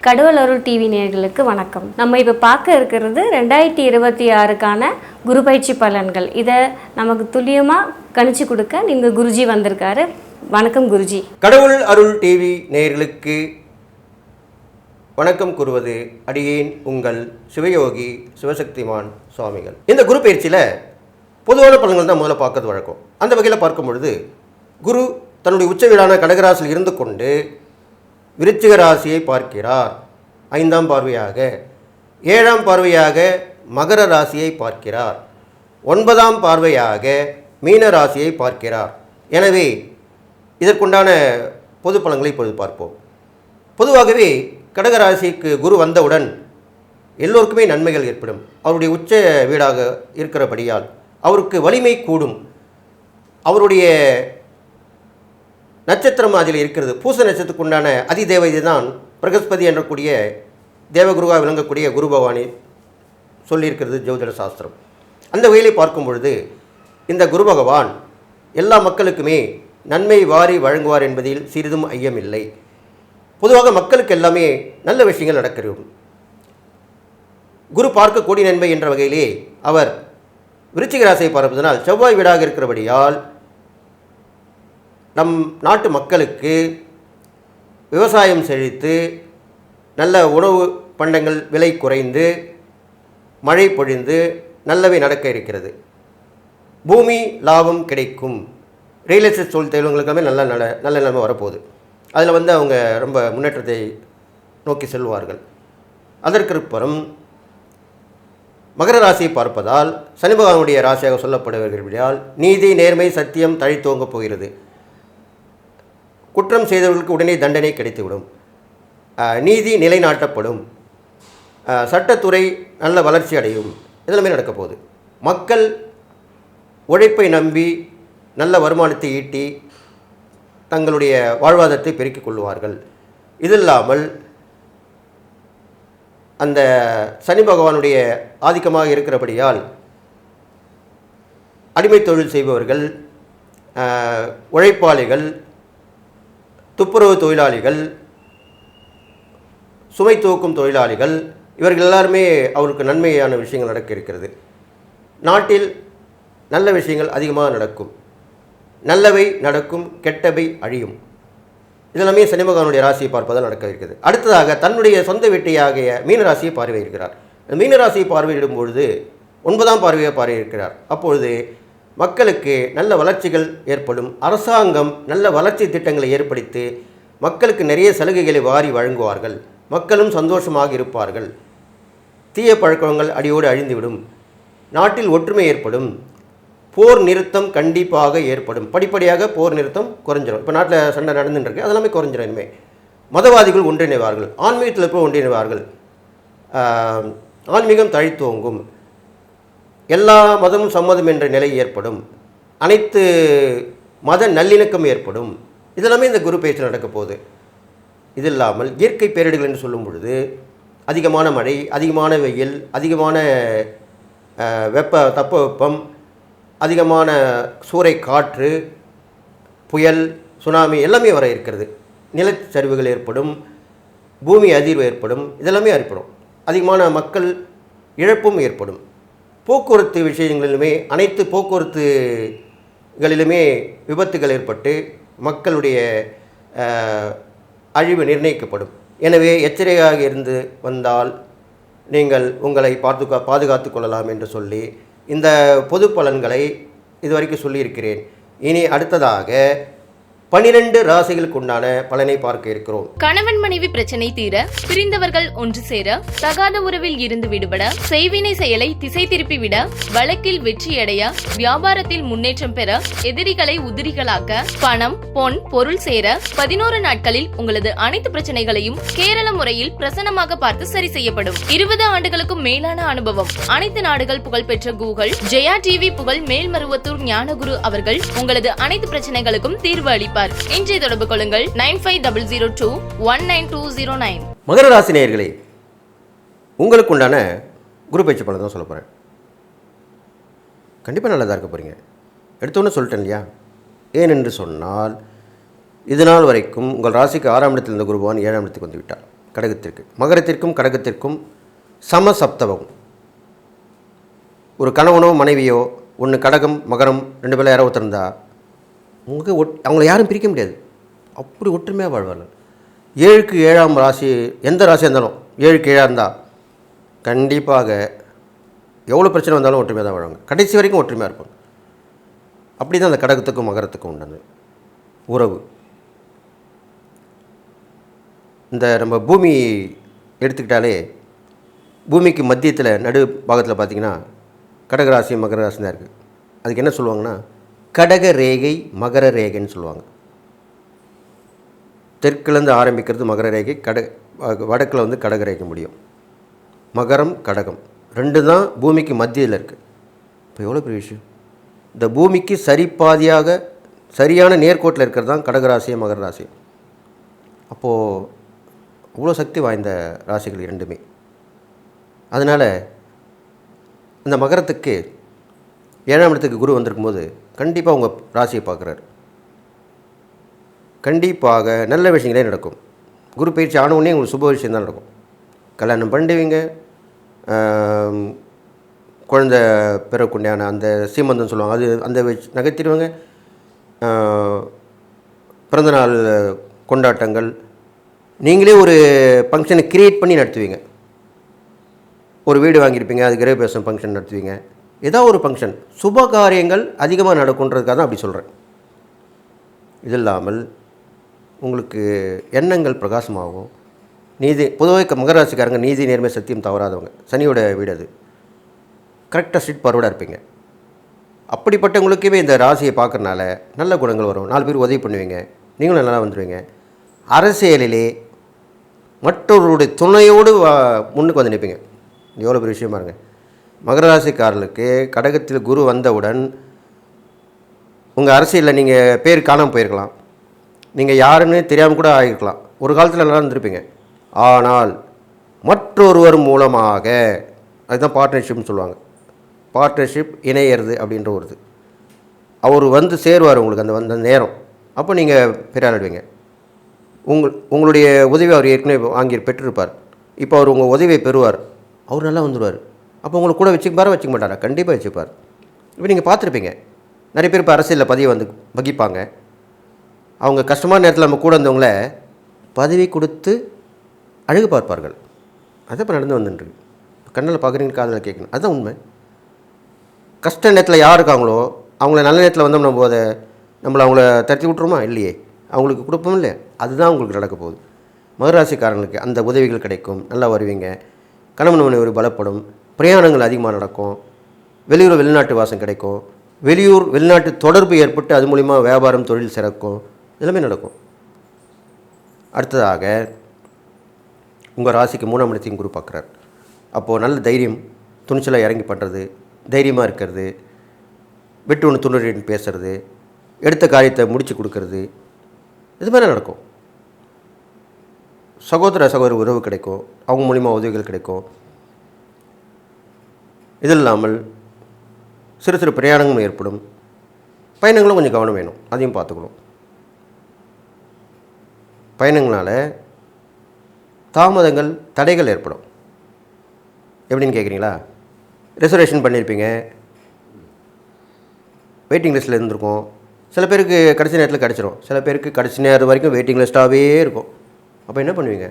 கடவுள் அருள் டிவி நேயர்களுக்கு வணக்கம். நம்ம இப்போ பார்க்க இருக்கிறது 2026க்கான குரு பயிற்சி பலன்கள். இதை நமக்கு துல்லியமாக கணிச்சு கொடுக்க நீங்கள் குருஜி வந்திருக்காரு. வணக்கம் குருஜி. கடவுள் அருள் டிவி நேயர்களுக்கு வணக்கம் கூறுவது அடியேன் உங்கள் சிவயோகி சிவசக்திமான் சுவாமிகள். இந்த குரு பயிற்சியில் பொதுவான பலன்கள் தான் முதல்ல பார்க்கறது வழக்கம். அந்த வகையில் பார்க்கும் பொழுது குரு தன்னுடைய உச்ச வீடான கடகராசியில் இருந்து கொண்டு விருச்சிக ராசியை பார்க்கிறார். 5ஆம் பார்வையாக. 7ஆம் பார்வையாக மகர ராசியை பார்க்கிறார். 9ஆம் பார்வையாக மீன ராசியை பார்க்கிறார். எனவே இதற்குண்டான பொது பலன்களை இப்பொழுது பார்ப்போம். பொதுவாகவே கடகராசிக்கு குரு வந்தவுடன் எல்லோருக்குமே நன்மைகள் ஏற்படும். அவருடைய உச்ச வீடாக இருக்கிறபடியால் அவருக்கு வலிமை கூடும். அவருடைய நட்சத்திரம் அதில் இருக்கிறது. பூச நட்சத்திரத்துக்கு உண்டான அதிதேவதை தான் பிரகஸ்பதி என்றக்கூடிய தேவகுருவாக விளங்கக்கூடிய குரு பகவானை சொல்லியிருக்கிறது ஜோதிட சாஸ்திரம். அந்த வகையிலே பார்க்கும் பொழுது இந்த குரு பகவான் எல்லா மக்களுக்குமே நன்மை வாரி வழங்குவார் என்பதில் சிறிதும் ஐயமில்லை. பொதுவாக மக்களுக்கு எல்லாமே நல்ல விஷயங்கள் நடக்கிறது. குரு பார்க்கக்கூடிய நன்மை என்ற வகையிலே அவர் விருச்சிக ராசியை பார்ப்பதனால் செவ்வாய் வீடாக இருக்கிறபடியால் நம் நாட்டு மக்களுக்கு விவசாயம் செழித்து நல்ல உணவு பண்டங்கள் விலை குறைந்து மழை பொழிந்து நல்லவை நடக்க இருக்கிறது. பூமி லாபம் கிடைக்கும். ரியல் எஸ்டேட் தொழில்களுக்காக நல்ல நிலைமை வரப்போகுது. அதில் அவங்க ரொம்ப முன்னேற்றத்தை நோக்கி செல்வார்கள். அதற்கப்புறம் மகர ராசியை பார்ப்பதால் சனி பகவானுடைய ராசியாக சொல்லப்படுவதால் நீதி நேர்மை சத்தியம் தழைத்தோங்க போகிறது. குற்றம் செய்தவர்களுக்கு உடனே தண்டனை கிடைத்துவிடும். நீதி நிலைநாட்டப்படும். சட்டத்துறை நல்ல வளர்ச்சி அடையும். இதெல்லாமே நடக்க போகுது. மக்கள் உழைப்பை நம்பி நல்ல வருமானத்தை ஈட்டி தங்களுடைய வாழ்வாதாரத்தை பெருக்கிக் கொள்வார்கள். இது இல்லாமல் அந்த சனி பகவானுடைய ஆதிக்கமாக இருக்கிறபடியால் அடிமை தொழில் செய்பவர்கள், உழைப்பாளிகள், துப்புரவு தொழிலாளிகள், சுமை தூக்கும் தொழிலாளிகள், இவர்கள் எல்லாருமே அவருக்கு நன்மையான விஷயங்கள் நடக்க இருக்கிறது. நாட்டில் நல்ல விஷயங்கள் அதிகமாக நடக்கும். நல்லவை நடக்கும், கெட்டவை அழியும். இதெல்லாமே சனி பகவானுடைய ராசியை பார்ப்பதால் நடக்க இருக்கிறது. அடுத்ததாக தன்னுடைய சொந்த வீட்டையாகிய மீனராசியை பார்வையிடுகிறார். மீனராசியை பார்வையிடும் பொழுது 9ஆம் பார்வையை பார்வையிடுகிறார். அப்பொழுது மக்களுக்கு நல்ல வளர்ச்சிகள் ஏற்படும். அரசாங்கம் நல்ல வளர்ச்சி திட்டங்களை ஏற்படுத்தி மக்களுக்கு நிறைய சலுகைகளை வாரி வழங்குவார்கள். மக்களும் சந்தோஷமாக இருப்பார்கள். தீய பழக்கங்கள் அடியோடு அழிந்துவிடும். நாட்டில் ஒற்றுமை ஏற்படும். போர் நிறுத்தம் கண்டிப்பாக ஏற்படும். படிப்படியாக போர் நிறுத்தம் குறைஞ்சிடும். இப்போ நாட்டில் சண்டை நடந்துட்டுருக்கு, அதெல்லாமே குறைஞ்சிடும். இனிமேல் மதவாதிகள் ஒன்றிணைவார்கள். ஆன்மீகத்தில் இருப்ப ஒன்றிணைவார்கள். ஆன்மீகம் தழைத்தோங்கும். எல்லா மதமும் சம்மதம் என்ற நிலை ஏற்படும். அனைத்து மத நல்லிணக்கம் ஏற்படும். இதெல்லாமே இந்த குரு பயிற்சி நடக்க போகுது. இது இல்லாமல் இயற்கை பேரிடர்கள் என்று சொல்லும் பொழுது அதிகமான மழை, அதிகமான வெயில், அதிகமான தட்பவெப்பம், அதிகமான சூறை காற்று, புயல், சுனாமி எல்லாமே வர இருக்கிறது. நிலச்சரிவுகள் ஏற்படும். பூமி அதிர்வு ஏற்படும். இதெல்லாமே ஏற்படும். அதிகமான மக்கள் இழப்பும் ஏற்படும். போக்குவரத்து விஷயங்களிலுமே அனைத்து போக்குவரத்துகளிலுமே விபத்துகள் ஏற்பட்டு மக்களுடைய அழிவு நிர்ணயிக்கப்படும். எனவே எச்சரிக்கையாக இருந்து வந்தால் நீங்கள் உங்களை பாதுகாத்து கொள்ளலாம் என்று சொல்லி இந்த பொது பலன்களை இதுவரைக்கும் சொல்லியிருக்கிறேன். இனி அடுத்ததாக 12 ராசிகளுக்கு உண்டான பலனை பார்க்க இருக்கிறோம். கணவன் மனைவி பிரச்சனை தீர, பிரிந்தவர்கள் ஒன்று சேர, தகாத உறவில் இருந்து விடுபட, செய்வினை செயலை திசை திருப்பி விட, வழக்கில் வெற்றியடைய, வியாபாரத்தில் முன்னேற்றம் பெற, எதிரிகளை உதிரிகளாக்க, பணம் பொன் பொருள் சேர 11 நாட்களில் உங்களது அனைத்து பிரச்சனைகளையும் கேரள முறையில் பிரசன்னமாக பார்த்து சரி செய்யப்படும். 20 ஆண்டுகளுக்கும் மேலான அனுபவம். அனைத்து நாடுகள் புகழ்பெற்ற கூகுள் ஜெயா டிவி புகழ் மேல்மருவத்தூர் ஞானகுரு அவர்கள் உங்களது அனைத்து பிரச்சனைகளுக்கும் தீர்வு அளிப்பார். இன்றைய தொடர்பு கொள்ளுங்கள் 9500219209. மகர ராசி நேயர்களே, உங்களுக்கு உண்டான குரு பயிற்சி பலன் தான் சொல்ல போகிறேன். கண்டிப்பாக நல்லதாக இருக்க போகிறீங்க. எடுத்தோன்னு சொல்லிட்டேன் இல்லையா? ஏனென்று சொன்னால் இது நாள் வரைக்கும் உங்கள் ராசிக்கு 6ஆம் இடத்தில் இருந்த குரு பகவான் 7ஆம் இடத்துக்கு வந்து விட்டார். கடகத்திற்கு. மகரத்திற்கும் கடகத்திற்கும் சமசப்தவம். ஒரு கணவனோ மனைவியோ ஒன்று கடகம் மகரம் 2 பேரில் யாரோ ஒருத்தர் இருந்தால் உங்களுக்கு அவங்கள யாரும் பிரிக்க முடியாது. அப்படி ஒற்றுமையாக வாழ்வார்கள். 7க்கு 7ஆம் ராசி, எந்த ராசியாக இருந்தாலும் 7க்கு 7ஆக இருந்தால் கண்டிப்பாக எவ்வளோ பிரச்சனை வந்தாலும் ஒற்றுமையாக தான் வாழ்வாங்க. கடைசி வரைக்கும் ஒற்றுமையாக இருப்பாங்க. அப்படி தான் அந்த கடகத்துக்கும் மகரத்துக்கும் உண்டான உறவு. இந்த நம்ம பூமி எடுத்துக்கிட்டாலே பூமிக்கு மத்தியத்தில் நடு பாகத்தில் பார்த்திங்கன்னா கடகராசி மகர ராசி தான் இருக்குது. அதுக்கு என்ன சொல்லுவாங்கன்னா கடக ரேகை மகர ரேகைன்னு சொல்லுவாங்க. தெற்குலேருந்து ஆரம்பிக்கிறது மகர ரேகை, வடக்கில் வந்து கடக ரேகை முடியும். மகரம் கடகம் 2 தான் பூமிக்கு மத்தியில் இருக்குது. இப்போ எவ்வளோ பெரிய விஷயம். இந்த பூமிக்கு சரிபாதியாக சரியான நேர்கோட்டில் இருக்கிறது தான் கடகராசியும் மகர ராசியும். அப்போது அவ்வளோ சக்தி வாய்ந்த ராசிகள் 2மே. அதனால் இந்த மகரத்துக்கு 7ஆம் இடத்துக்கு குரு வந்திருக்கும் போது கண்டிப்பாக உங்கள் ராசியை பார்க்குறாரு. கண்டிப்பாக நல்ல விஷயங்களே நடக்கும். குரு பயிற்சி ஆனவுடனே உங்களுக்கு சுப விஷயம் தான் நடக்கும். கல்யாணம் பண்ணுவீங்க, குழந்தை பிறக்குண்டான அந்த சீமந்தம் சொல்லுவாங்க, அது அந்த நகைத்திடுவாங்க. பிறந்தநாள் கொண்டாட்டங்கள் நீங்களே ஒரு ஃபங்க்ஷனை க்ரியேட் பண்ணி நடத்துவீங்க. ஒரு வீடு வாங்கியிருப்பீங்க, அது கிரகப்பிரவேசம் ஃபங்க்ஷன் நடத்துவீங்க. ஏதோ ஒரு ஃபங்க்ஷன் சுப காரியங்கள் அதிகமாக நடக்குன்றதுக்காக தான் அப்படி சொல்கிறேன். இது இல்லாமல் உங்களுக்கு எண்ணங்கள் பிரகாசமாகும். நீதி பொதுவாக மகராசிக்காரங்க நீதி நேர்மை சத்தியம் தவறாதவங்க. சனியோட வீடு அது. கரெக்டாக ஸ்ட்ரிட் ஃபார்வர்டாக இருப்பீங்க. அப்படிப்பட்டவங்களுக்குமே இந்த ராசியை பார்க்குறனால நல்ல குணங்கள் வரும். 4 பேர் உதவி பண்ணுவீங்க, நீங்களும் நல்லா வந்துடுவீங்க. அரசியலிலே மற்றவர்களுடைய துணையோடு முன்னுக்கு வந்து நிற்பீங்க. எவ்வளோ பெரிய விஷயம் பாருங்கள். மகர ராசிக்காரர்களுக்கு கடகத்தில் குரு வந்தவுடன் உங்கள் அரசியலில் நீங்கள் பேர் காணாமல் போயிருக்கலாம், நீங்கள் யாருன்னு தெரியாமல் கூட ஆகிருக்கலாம், ஒரு காலத்தில் நல்லா இருந்திருப்பீங்க. ஆனால் மற்றொருவர் மூலமாக, அதுதான் பார்ட்னர்ஷிப்னு சொல்லுவாங்க, பார்ட்னர்ஷிப் இணையிறது அப்படின்ற ஒரு இது, அவர் வந்து சேருவார் உங்களுக்கு அந்த வந்த நேரம். அப்போ நீங்கள் பெரியாளிடுவீங்க. உங்களுடைய உதவி அவர் ஏற்கனவே வாங்கி பெற்றிருப்பார். இப்போ அவர் உங்கள் உதவியை பெறுவார், அவர் நல்லா வந்துடுவார். அப்போ உங்களை கூட வச்சுப்பாரா வச்சுக்க மாட்டாரா? கண்டிப்பாக வச்சுப்பார். இப்போ நீங்கள் பார்த்துருப்பீங்க, நிறைய பேர் இப்போ அரசியலில் பதவி வந்து வகிப்பாங்க. அவங்க கஷ்டமான நேரத்தில் நம்ம கூட இருந்தவங்கள பதவி கொடுத்து அழகு பார்ப்பார்கள். அதை இப்போ நடந்து வந்துட்டுருக்கு. கண்ணில் பார்க்குறீங்க, காதில் கேட்கணும், அதுதான் உண்மை. கஷ்ட நேரத்தில் யார் இருக்காங்களோ அவங்கள நல்ல நேரத்தில் வந்தோம் நம்ம அதை நம்மளை அவங்கள தட்டி விட்ருமா? இல்லையே, அவங்களுக்கு கொடுப்போம் இல்லையா? அதுதான் உங்களுக்கு நடக்க போகுது. மகராசிக்காரங்களுக்கு அந்த உதவிகள் கிடைக்கும், நல்லா வருவீங்க. கணவன் மனைவி பலப்படும், பிரயாணங்கள் அதிகமாக நடக்கும், வெளியூர் வெளிநாட்டு வாசம் கிடைக்கும், வெளியூர் வெளிநாட்டு தொடர்பு ஏற்பட்டு அது மூலிமா வியாபாரம் தொழில் சிறக்கும், எல்லாமே நடக்கும். அடுத்ததாக உங்கள் ராசிக்கு 3ஆம் இடத்தையும் குரு பார்க்குறார். அப்போது நல்ல தைரியம், துணிச்சலாக இறங்கி பண்ணுறது, தைரியமாக இருக்கிறது, வெட்டு ஒன்று துணு பேசுகிறது, எடுத்த காரியத்தை முடித்து கொடுக்கறது, இது மாதிரி நடக்கும். சகோதர உறவு கிடைக்கும், அவங்க மூலிமா உதவிகள் கிடைக்கும். இது இல்லாமல் சிறு சிறு பிரயாணங்களும் ஏற்படும். பயணங்களும் கொஞ்சம் கவனம் வேணும், அதையும் பார்த்துக்கணும். பயணங்களால் தாமதங்கள் தடைகள் ஏற்படும். எப்படின்னு கேட்குறீங்களா? ரிசர்வேஷன் பண்ணியிருப்பீங்க, வெயிட்டிங் லிஸ்ட்டில் இருந்திருக்கும். சில பேருக்கு கடைசி நேரத்தில் கிடச்சிரும், சில பேருக்கு கடைசி நேரம் வரைக்கும் வெயிட்டிங் லிஸ்ட்டாகவே இருக்கும். அப்போ என்ன பண்ணுவீங்க?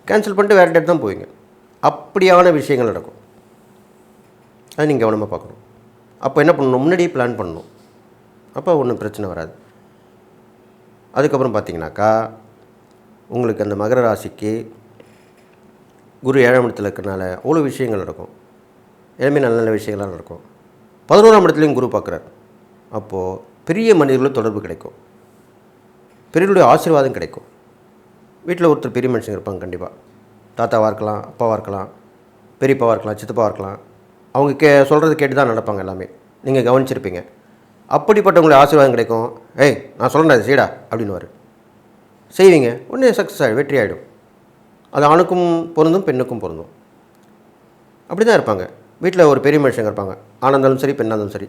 கேன்சல் பண்ணிட்டு வேறு டேட் தான் போவீங்க. அப்படியான விஷயங்கள் நடக்கும். அது நீங்கள் கவனமாக பார்க்கணும். அப்போ என்ன பண்ணணும்? முன்னாடியே பிளான் பண்ணணும். அப்போ ஒன்றும் பிரச்சனை வராது. அதுக்கப்புறம் பார்த்தீங்கன்னாக்கா உங்களுக்கு அந்த மகர ராசிக்கு குரு 7ஆம் இடத்துல இருக்கிறனால அவ்வளோ விஷயங்கள் நடக்கும். எல்லாமே நல்ல நல்ல விஷயங்கள்லாம் நடக்கும். 11ஆம் இடத்துலையும் குரு பார்க்குறார். அப்போது பெரிய மனிதர்களோட தொடர்பு கிடைக்கும், பெரியவர்களுடைய ஆசீர்வாதம் கிடைக்கும். வீட்டில் ஒருத்தர் பெரிய மனுஷங்க இருப்பாங்க, கண்டிப்பாக தாத்தாவாக இருக்கலாம், அப்பாவாக இருக்கலாம், பெரியப்பாவாக இருக்கலாம், சித்தப்பாவாக இருக்கலாம். அவங்க சொல்கிறது கேட்டு தான் நடப்பாங்க எல்லாமே, நீங்கள் கவனிச்சிருப்பீங்க. அப்படிப்பட்டவங்களுடைய ஆசீர்வாதம் கிடைக்கும். ஏய் நான் சொல்கிறேன் அது செய்டா அப்படின்னுவார். செய்வீங்க, உடனே சக்ஸஸ் ஆகிடும், வெற்றி ஆகிடும். அது ஆணுக்கும் பொருந்தும் பெண்ணுக்கும் பொருந்தும். அப்படி தான் இருப்பாங்க. வீட்டில் ஒரு பெரிய மனுஷங்க இருப்பாங்க, ஆணாக இருந்தாலும் சரி பெண்ணாக இருந்தாலும் சரி.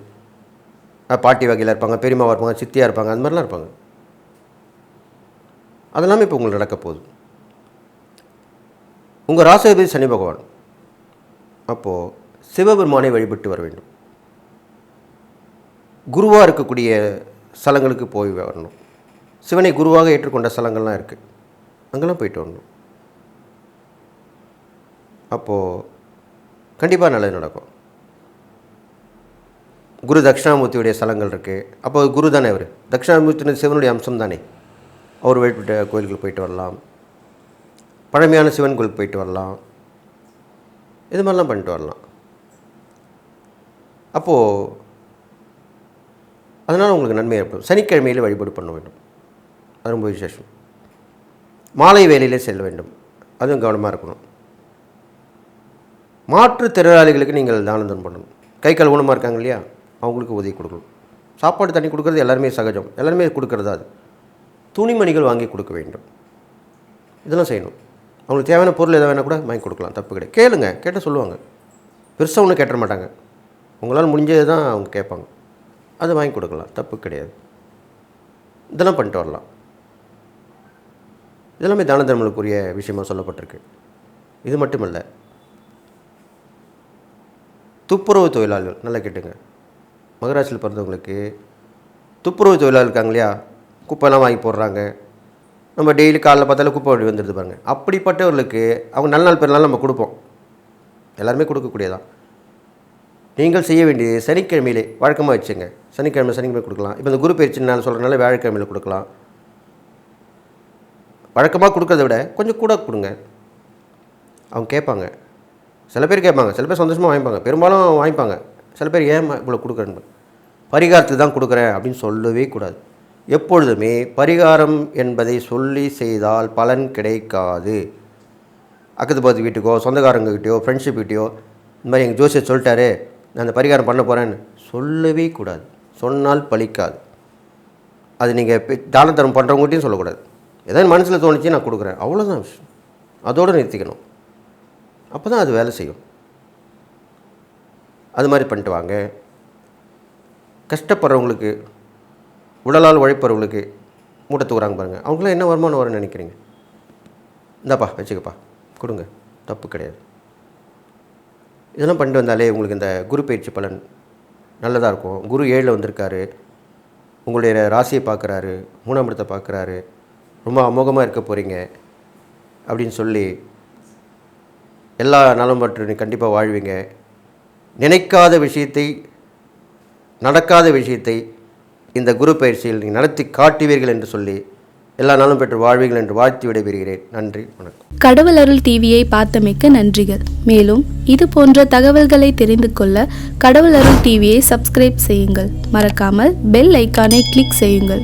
பாட்டி வகையில் இருப்பாங்க, பெரியம்மாவாக இருப்பாங்க, சித்தியாக இருப்பாங்க, அந்த மாதிரிலாம் இருப்பாங்க. அதெல்லாமே இப்போ உங்களுக்கு நடக்க போகுது. உங்கள் ராசிபதி சனி பகவான். அப்போது சிவபெருமானை வழிபட்டு வர வேண்டும். குருவாக இருக்கக்கூடிய ஸ்தலங்களுக்கு போய் வரணும். சிவனை குருவாக ஏற்றுக்கொண்ட ஸ்தலங்கள்லாம் இருக்குது, அங்கெல்லாம் போயிட்டு வரணும். அப்போது கண்டிப்பாக நல்லது நடக்கும். குரு தட்சிணாமூர்த்தியுடைய ஸ்தலங்கள் இருக்குது. அப்போ குரு தானே அவர், தட்சிணாமூர்த்தின சிவனுடைய அம்சம் தானே. அவர் வழிபட்ட கோயில்களுக்கு போயிட்டு வரலாம், பழமையான சிவன் கோயிலுக்கு போயிட்டு வரலாம், இது மாதிரிலாம் பண்ணிட்டு வரலாம். அப்போது அதனால் உங்களுக்கு நன்மை ஏற்படும். சனிக்கிழமையில் வழிபாடு பண்ண வேண்டும், அது ரொம்ப விசேஷம். மாலை வேலையிலே செல்ல வேண்டும், அதுவும் கவனமாக இருக்கணும். மாற்றுத்திறனாளிகளுக்கு நீங்கள் தானம் பண்ணணும். கை கால் ஊனமாக இருக்காங்க இல்லையா, அவங்களுக்கு உதவி கொடுக்கணும். சாப்பாடு தண்ணி கொடுக்குறது எல்லாருமே சகஜம், எல்லாருமே கொடுக்குறதா. அது துணிமணிகள் வாங்கி கொடுக்க வேண்டும், இதெல்லாம் செய்யணும். அவங்களுக்கு தேவையான பொருள் எதாவது வேணால் கூட வாங்கி கொடுக்கலாம், தப்பு கிடையாது. கேளுங்க, கேட்டால் சொல்லுவாங்க. பெருசாக ஒன்றும் கேட்ட மாட்டாங்க, உங்களால் முடிஞ்சது தான் அவங்க கேட்பாங்க, அதை வாங்கி கொடுக்கலாம், தப்பு கிடையாது. இதெல்லாம் பண்ணிட்டு வரலாம். இதெல்லாமே தான தர்மங்களுக்குரிய விஷயமாக சொல்லப்பட்டிருக்கு. இது மட்டுமல்ல, துப்புரவு தொழிலாளர்கள் நல்லா கேட்டுங்க. மகராசியில் பிறந்தவங்களுக்கு துப்புரவு தொழிலாளர் இருக்காங்க இல்லையா, குப்பைலாம் வாங்கி போடுறாங்க. நம்ம டெய்லி காலைல பார்த்தாலும் குப்பை வண்டி வந்துடுது பாருங்கள். அப்படிப்பட்டவர்களுக்கு அவங்க நல்ல நாள் பெருநாள் நம்ம கொடுப்போம், எல்லாருமே கொடுக்கக்கூடியதான். நீங்கள் செய்ய வேண்டியது சனிக்கிழமையிலே வழக்கமாக வச்சுங்க. சனிக்கிழமை கொடுக்கலாம். இப்போ இந்த குரு பயிற்சி நான் சொல்கிறனால வியாழக்கிழமையில் கொடுக்கலாம். வழக்கமாக கொடுக்கறத விட கொஞ்சம் கூட கொடுங்க, அவங்க கேட்பாங்க. சில பேர் கேட்பாங்க, சில பேர் சந்தோஷமாக வாங்கிப்பாங்க, பெரும்பாலும் வாங்கிப்பாங்க. சில பேர் ஏன் இவ்வளோ கொடுக்குறேன்னு, பரிகாரத்துக்கு தான் கொடுக்குறேன் அப்படின்னு சொல்லவே கூடாது. எப்பொழுதுமே பரிகாரம் என்பதை சொல்லி செய்தால் பலன் கிடைக்காது. அக்கத்து பக்கத்து வீட்டுக்கோ, சொந்தக்காரங்ககிட்டயோ, ஃப்ரெண்ட்ஷிப்கிட்டயோ, இந்த மாதிரி எங்கள் ஜோசியர் சொல்லிட்டாரு நான் அந்த பரிகாரம் பண்ண போகிறேன்னு சொல்லவே கூடாது. சொன்னால் பலிக்காது. அது நீங்கள் தான தர்மம் பண்ணுறவங்ககிட்டையும் சொல்லக்கூடாது. ஏதாவது மனசில் தோணுச்சு நான் கொடுக்குறேன், அவ்வளோதான் விஷயம். அதோடு நிறுத்திக்கணும், அப்போ தான் அது வேலை செய்யும். அது மாதிரி பண்ணிட்டு வாங்க. கஷ்டப்படுறவங்களுக்கு, உடலால் உழைப்பவர்களுக்கு மூட்டை தூக்குறாங்க பாருங்கள், அவங்களாம் என்ன வருமானம் வரும்னு நினைக்கிறீங்க? இந்தாப்பா வச்சுக்கப்பா, கொடுங்க, தப்பு கிடையாது. இதெல்லாம் பண்ணிட்டு வந்தாலே உங்களுக்கு இந்த குரு பயிற்சி பலன் நல்லதாக இருக்கும். குரு 7 வந்திருக்காரு, உங்களுடைய ராசியை பார்க்குறாரு, 3ஆம் இடத்தை பார்க்குறாரு, ரொம்ப அமோகமாக இருக்க போகிறீங்க அப்படின்னு சொல்லி எல்லா நலம் மற்றும் கண்டிப்பாக வாழ்வீங்க. நினைக்காத விஷயத்தை, நடக்காத விஷயத்தை இந்த குரு பயிற்சியில் நீங்கள் நடத்தி காட்டுவீர்கள் என்று சொல்லி எல்லா நாளும் பெற்று வாழ்வீர்கள் என்று வாழ்த்தி விடைபெறுகிறேன். நன்றி, வணக்கம். கடவுள் அருள் டிவியை பார்த்தமைக்க நன்றிகள். மேலும் இது போன்ற தகவல்களை தெரிந்து கொள்ள கடவுள் அருள் டிவியை சப்ஸ்கிரைப் செய்யுங்கள். மறக்காமல் பெல் ஐக்கானை கிளிக் செய்யுங்கள்.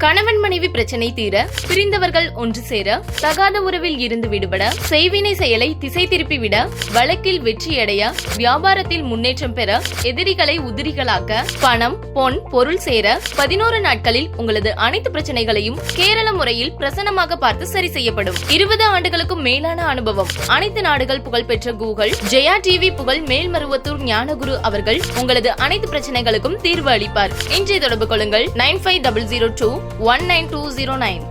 கணவன் மனைவி பிரச்சனை தீர, பிரிந்தவர்கள் ஒன்று சேர, தகாத உறவில் இருந்து விடுபட, செய்வினை செயலை திசை திருப்பி விட, வழக்கில் வெற்றியடைய, வியாபாரத்தில் முன்னேற்றம் பெற, எதிரிகளை உதிரிகளாக்க, பணம் பொன் பொருள் சேர 11 நாட்களில் உங்களது அனைத்து பிரச்சனைகளையும் கேரள முறையில் பிரசன்னமாக பார்த்து சரி செய்யப்படும். 20 ஆண்டுகளுக்கும் மேலான அனுபவம். அனைத்து நாடுகள் புகழ்பெற்ற கூகுள் ஜெயா டிவி புகழ் மேல்மருவத்தூர் ஞானகுரு அவர்கள் உங்களது அனைத்து பிரச்சனைகளுக்கும் தீர்வு அளிப்பார். இன்றைய தொடர்பு கொள்ளுங்கள் 9500219209.